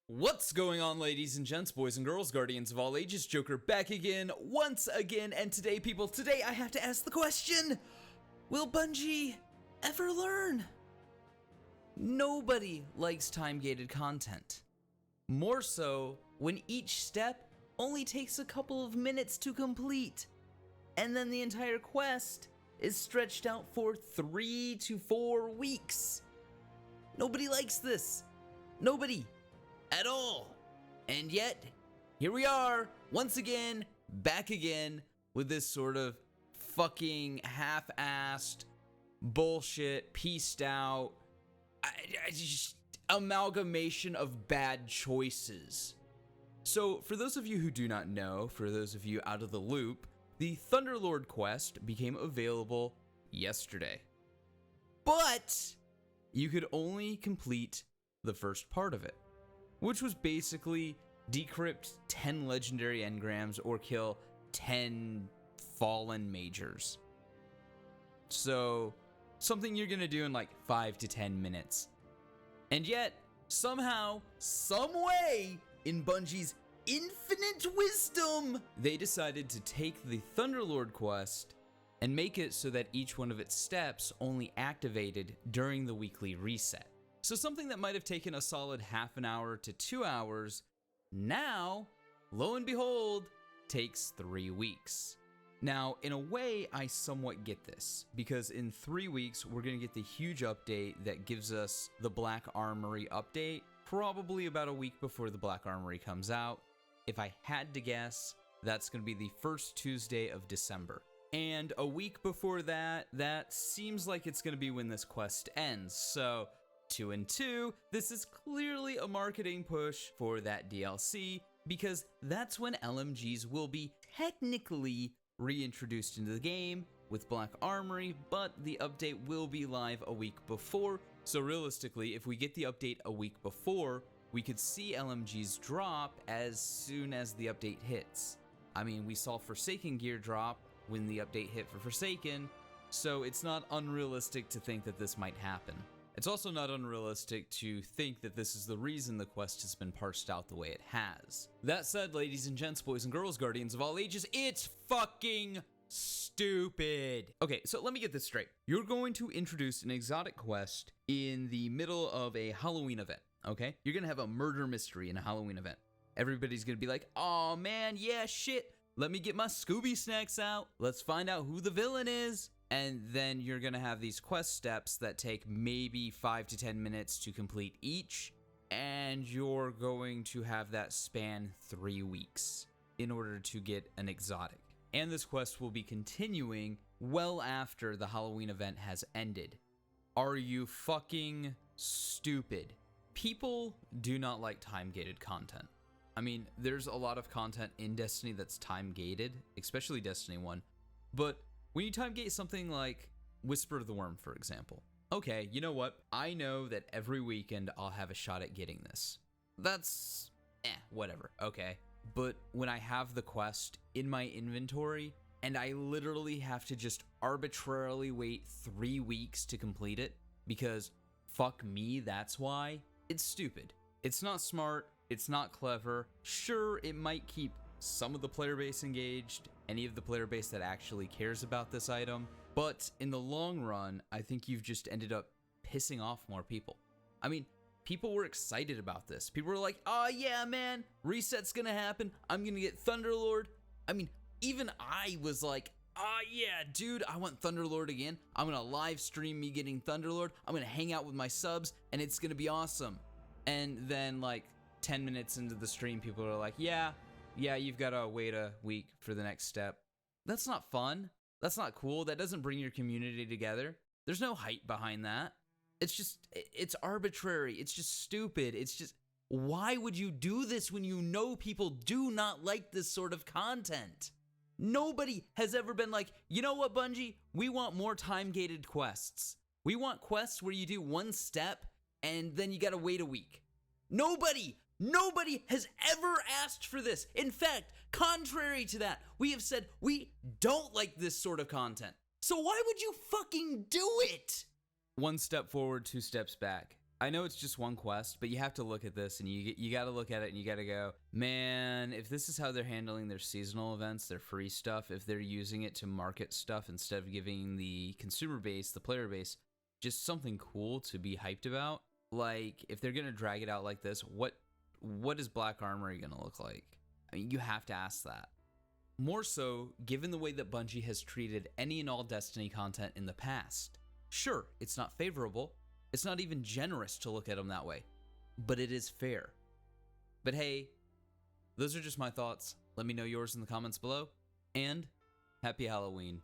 What's going on, ladies and gents, boys and girls, guardians of all ages? Joker back again, once again, and today, people, I have to ask the question, will Bungie ever learn? Nobody likes time-gated content. More so when each step only takes a couple of minutes to complete, and then the entire quest is stretched out for 3 to 4 weeks. Nobody likes this. Nobody. At all. And yet, here we are, once again, back again, with this sort of fucking half-assed, bullshit, pieced out, just amalgamation of bad choices. So, for those of you who do not know, for those of you out of the loop, the Thunderlord quest became available yesterday. But you could only complete the first part of it, which was basically decrypt 10 legendary engrams or kill 10 fallen majors. So, something you're gonna do in like 5 to 10 minutes. And yet, somehow, some way, in Bungie's infinite wisdom, they decided to take the Thunderlord quest and make it so that each one of its steps only activated during the weekly reset. So something that might have taken a solid half an hour to 2 hours, now, lo and behold, takes 3 weeks. Now, in a way, I somewhat get this, because in 3 weeks, we're going to get the huge update that gives us the Black Armory update, probably about a week before the Black Armory comes out. If I had to guess, that's going to be the first Tuesday of December. And a week before that, that seems like it's going to be when this quest ends, so 2 and 2, this is clearly a marketing push for that DLC, because that's when LMGs will be technically reintroduced into the game with Black Armory, but the update will be live a week before, so realistically, if we get the update a week before, we could see LMGs drop as soon as the update hits. I mean, we saw Forsaken gear drop when the update hit for Forsaken, so it's not unrealistic to think that this might happen. It's also not unrealistic to think that this is the reason the quest has been parsed out the way it has. That said, ladies and gents, boys and girls, guardians of all ages, it's fucking stupid. Okay, so let me get this straight. You're going to introduce an exotic quest in the middle of a Halloween event, okay? You're gonna have a murder mystery in a Halloween event. Everybody's gonna be like, oh man, yeah, shit. Let me get my Scooby snacks out. Let's find out who the villain is. And then you're going to have these quest steps that take maybe 5 to 10 minutes to complete each. And you're going to have that span 3 weeks in order to get an exotic. And this quest will be continuing well after the Halloween event has ended. Are you fucking stupid? People do not like time-gated content. I mean, there's a lot of content in Destiny that's time-gated, especially Destiny 1. But when you time-gate something like Whisper of the Worm, for example, okay, you know what? I know that every weekend I'll have a shot at getting this. That's, whatever, okay. But when I have the quest in my inventory, and I literally have to just arbitrarily wait 3 weeks to complete it, because fuck me, that's why, it's stupid. It's not smart, it's not clever. Sure, it might keep some of the player base engaged, any of the player base that actually cares about this item, but in the long run, I think you've just ended up pissing off more people. I mean, people were excited about this. People were like, oh yeah, man, reset's gonna happen, I'm gonna get Thunderlord. I mean, even I was like, oh yeah, dude, I want Thunderlord again. I'm gonna live stream me getting Thunderlord, I'm gonna hang out with my subs, and it's gonna be awesome. And then like 10 minutes into the stream, people are like, yeah, you've got to wait a week for the next step. That's not fun. That's not cool. That doesn't bring your community together. There's no hype behind that. It's arbitrary. It's just stupid. It's just, why would you do this when you know people do not like this sort of content? Nobody has ever been like, you know what, Bungie? We want more time-gated quests. We want quests where you do one step and then you got to wait a week. Nobody has ever asked for this. In fact, contrary to that, we have said we don't like this sort of content. So why would you fucking do it? One step forward, 2 steps back. I know it's just one quest, but you have to look at this, and you got to look at it, and you got to go, man, if this is how they're handling their seasonal events, their free stuff, if they're using it to market stuff instead of giving the consumer base, the player base, just something cool to be hyped about, like, if they're going to drag it out like this, what is Black Armory going to look like? I mean, you have to ask that. More so, given the way that Bungie has treated any and all Destiny content in the past. Sure, it's not favorable. It's not even generous to look at them that way. But it is fair. But hey, those are just my thoughts. Let me know yours in the comments below. And happy Halloween.